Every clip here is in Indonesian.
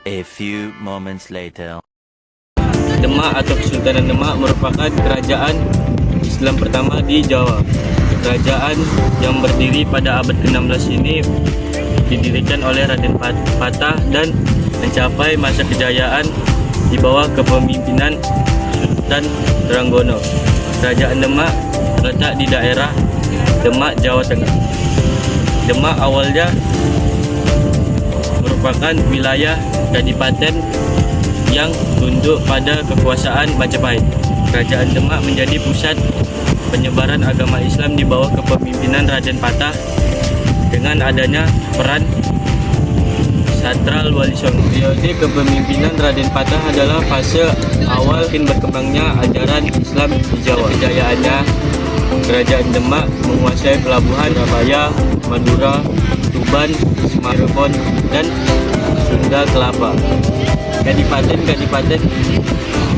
A few moments later. Demak atau Kesultanan Demak merupakan kerajaan Islam pertama di Jawa. Kerajaan yang berdiri pada abad ke-16 ini didirikan oleh Raden Patah dan mencapai masa kejayaan di bawah kepemimpinan Sultan Trenggono. Kerajaan Demak terletak di daerah Demak, Jawa Tengah. Demak awalnya merupakan wilayah kadipaten yang tunduk pada kekuasaan Majapahit. Kerajaan Demak menjadi pusat penyebaran agama Islam di bawah kepemimpinan Raden Patah dengan adanya peran Satral Wali Songo. Periode kepemimpinan Raden Patah adalah fase awal berkembangnya ajaran Islam di Jawa. Kejayaannya, Kerajaan Demak menguasai pelabuhan Surabaya, Madura, Tuban, Semarang, dan Sunda Kelapa. Kadipaten-kadipaten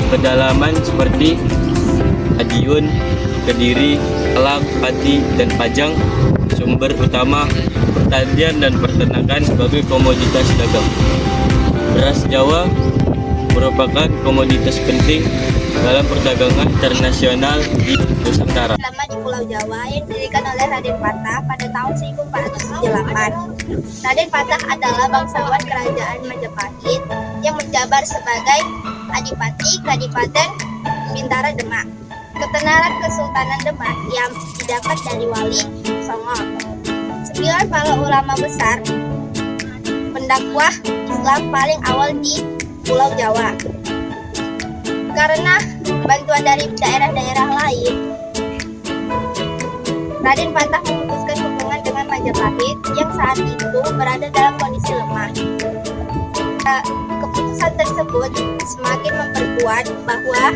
pedalaman seperti Madiun, Kediri, Malang, Pati, dan Pajang sumber utama pertanian dan peternakan sebagai komoditas dagang. Beras Jawa merupakan komoditas penting dalam perdagangan internasional di Nusantara. Lama di Pulau Jawa yang didirikan oleh Raden Patah pada tahun 1478. Raden Patah adalah bangsawan kerajaan Majapahit yang menjabat sebagai Adipati Kadipaten Bintara Demak. Ketenaran Kesultanan Demak yang didapat dari Wali Songo. 9 para ulama besar pendakwah Islam paling awal di Pulau Jawa. Karena bantuan dari daerah-daerah lain, Raden Patah memutuskan hubungan dengan Majapahit yang saat itu berada dalam kondisi lemah. Keputusan tersebut semakin memperkuat bahwa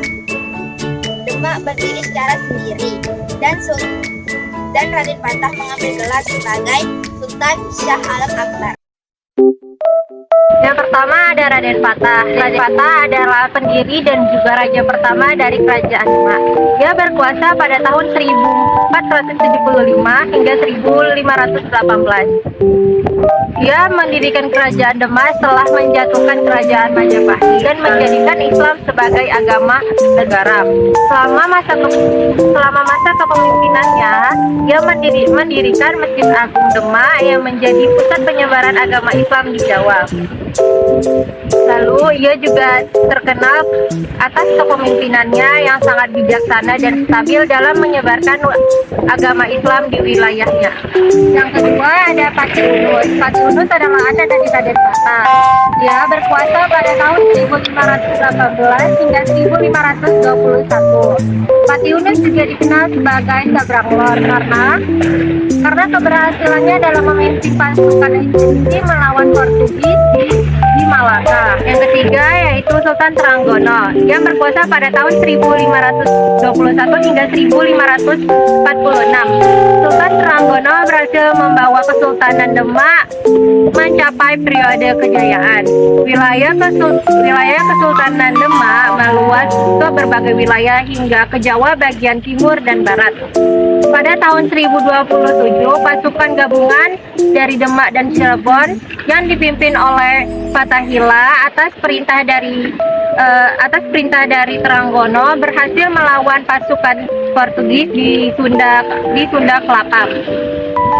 Demak berdiri secara sendiri dan Raden Patah mengambil gelar sebagai Sultan Shah Alam Akbar. Yang pertama ada Raden Patah. Raden Patah adalah pendiri dan juga raja pertama dari kerajaan Demak. Dia berkuasa pada tahun 1475 hingga 1518. Dia mendirikan kerajaan Demak setelah menjatuhkan kerajaan Majapahit dan menjadikan Islam sebagai agama negara. Selama masa kepemimpinannya, dia mendirikan Masjid Agung Demak yang menjadi pusat penyebaran agama Islam di Jawa. Lalu ia juga terkenal atas kepemimpinannya yang sangat bijaksana dan stabil dalam menyebarkan agama Islam di wilayahnya. Yang kedua ada Pati Unus. Pati Unus adalah anak dari Raden Patah. Dia berkuasa pada tahun 1518 hingga 1521. Pati Unus juga dikenal sebagai Sabranglor karena keberhasilannya dalam memimpin pasukan ekspedisi melawan Portugis di Malaka. Yang ketiga yaitu Sultan Trenggono yang berkuasa pada tahun 1521 hingga 1546. Sultan Trenggono berhasil membawa Kesultanan Demak mencapai periode kejayaan. Wilayah Kesultanan Demak meluas ke berbagai wilayah hingga ke Jawa bagian timur dan barat. Pada tahun 1027, pasukan gabungan dari Demak dan Cirebon yang dipimpin oleh Fatahillah atas perintah dari Trenggono berhasil melawan pasukan Portugis di Sunda Kelapa.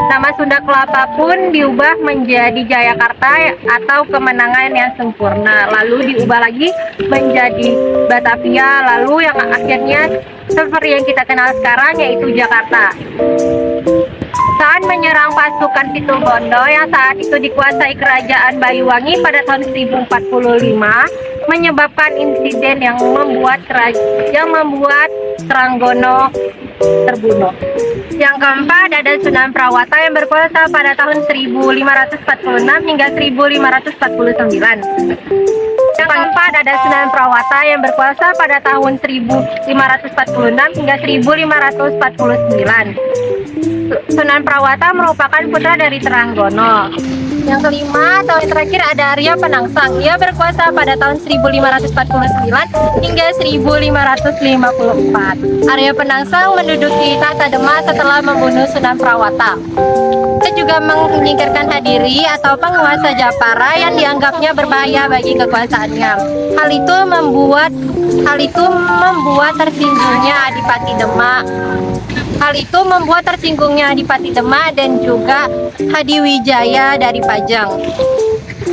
Nama Sunda Kelapa pun diubah menjadi Jayakarta atau kemenangan yang sempurna. Lalu diubah lagi menjadi Batavia, lalu yang akhirnya seperti yang kita kenal sekarang yaitu Jakarta. Saat menyerang pasukan Situbondo yang saat itu dikuasai kerajaan Banyuwangi pada tahun 1045, menyebabkan insiden yang membuat Trenggono terbunuh. Yang keempat ada Sunan Prawata yang berkuasa pada tahun 1546 hingga 1549. Yang keempat ada Sunan Prawata yang berkuasa pada tahun 1546 hingga 1549. Sunan Prawata merupakan putra dari Trenggono. Yang kelima atau yang terakhir ada Arya Penangsang. Ia berkuasa pada tahun 1549 hingga 1554. Arya Penangsang menduduki tahta Demak setelah membunuh Sunan Prawata. Ia juga menyingkirkan Hadiri atau penguasa Japara yang dianggapnya berbahaya bagi kekuasaannya. Hal itu membuat tersinggungnya Adipati Demak dan juga Hadiwijaya dari Pajang.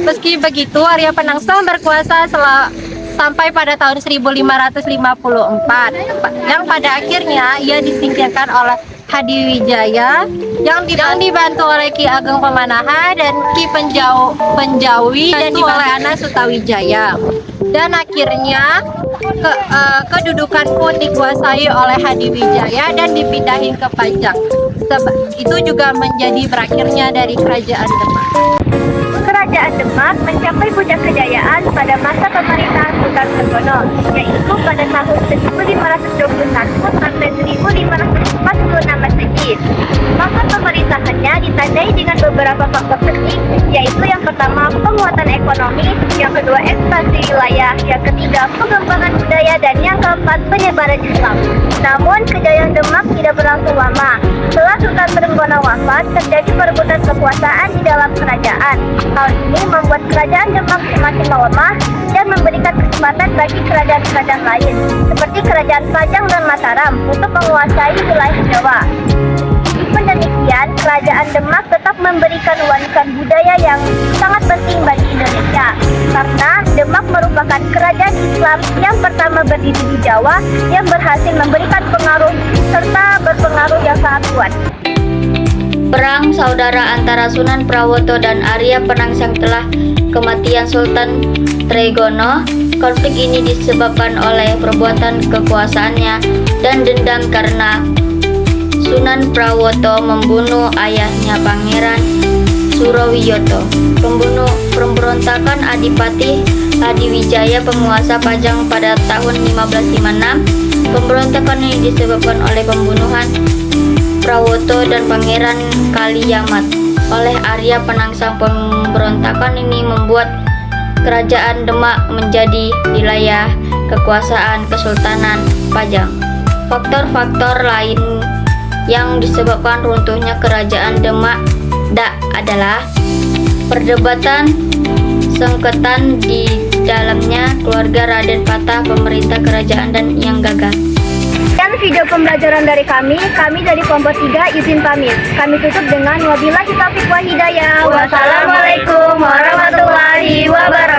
Meski begitu, Arya Penangsang berkuasa sampai pada tahun 1554, yang pada akhirnya ia disingkirkan oleh Hadiwijaya yang dibantu oleh Ki Ageng Pamanaha dan Ki Penjawi dan oleh Anak Sutawijaya. Dan akhirnya kedudukan pun dikuasai oleh Hadiwijaya dan dipindahin ke Pajang. Itu juga menjadi berakhirnya dari Kerajaan Demak. Kerajaan Demak mencapai puncak kejayaan pada masa pemerintahan Sultan Trenggono, yaitu pada tahun 1521 sampai 1546 Masehi. Masa pemerintahannya ditandai dengan beberapa faktor penting, yaitu yang pertama penguatan ekonomi, yang kedua ekspansi wilayah, yang ketiga pengembangan budaya, dan yang keempat penyebaran Islam. Namun kejayaan Demak tidak berlangsung lama. Setelah Sultan Trenggono wafat, terjadi perebutan kekuasaan di dalam kerajaan. Hal ini membuat kerajaan Demak semakin melemah dan memberikan kesempatan bagi kerajaan-kerajaan lain, seperti kerajaan Pajang dan Mataram, untuk menguasai wilayah Jawa. Meskipun demikian, kerajaan Demak tetap memberikan warisan budaya yang sangat penting bagi Indonesia, karena Demak merupakan kerajaan Islam yang pertama berdiri di Jawa yang berhasil memberikan pengaruh serta berpengaruh yang sangat kuat. Perang saudara antara Sunan Prawoto dan Arya Penangsang telah kematian Sultan Trenggono. Konflik ini disebabkan oleh perbuatan kekuasaannya dan dendam karena Sunan Prawoto membunuh ayahnya Pangeran Surowiyoto. Pemberontakan Adipati Hadiwijaya, penguasa Pajang pada tahun 1556. Pemberontakan ini disebabkan oleh pembunuhan Prawoto dan Pangeran Kaliyamat oleh Arya Penangsang. Pemberontakan ini membuat Kerajaan Demak menjadi wilayah kekuasaan Kesultanan Pajang. Faktor-faktor lain yang disebabkan runtuhnya Kerajaan Demak adalah perdebatan sengketan di dalamnya, keluarga Raden Patah, pemerintah kerajaan dan yang gagal. Dan video pembelajaran dari kami dari kelompok 3 izin pamit. Kami tutup dengan wabillahi taufiq wal hidayah. Wassalamualaikum warahmatullahi wabarakatuh.